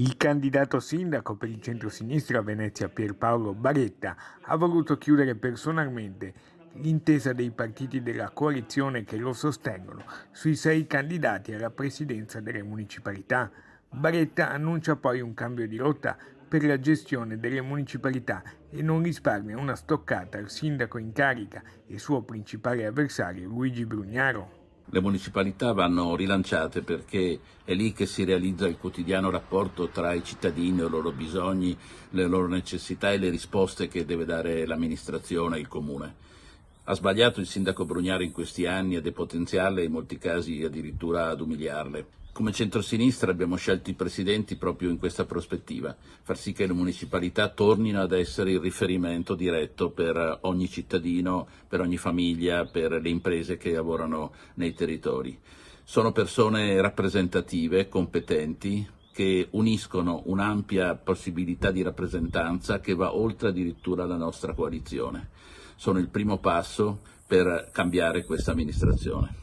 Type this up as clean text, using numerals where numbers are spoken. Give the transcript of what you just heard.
Il candidato sindaco per il centrosinistra a Venezia Pierpaolo Baretta ha voluto chiudere personalmente l'intesa dei partiti della coalizione che lo sostengono sui 6 candidati alla presidenza delle municipalità. Baretta annuncia poi un cambio di rotta per la gestione delle municipalità e non risparmia una stoccata al sindaco in carica e suo principale avversario Luigi Brugnaro. Le municipalità vanno rilanciate perché è lì che si realizza il quotidiano rapporto tra i cittadini, i loro bisogni, le loro necessità e le risposte che deve dare l'amministrazione e il comune. Ha sbagliato il sindaco Brugnaro in questi anni a depotenziarle e in molti casi addirittura ad umiliarle. Come centrosinistra abbiamo scelto i presidenti proprio in questa prospettiva, far sì che le municipalità tornino ad essere il riferimento diretto per ogni cittadino, per ogni famiglia, per le imprese che lavorano nei territori. Sono persone rappresentative, competenti, che uniscono un'ampia possibilità di rappresentanza che va oltre addirittura la nostra coalizione. Sono il primo passo per cambiare questa amministrazione.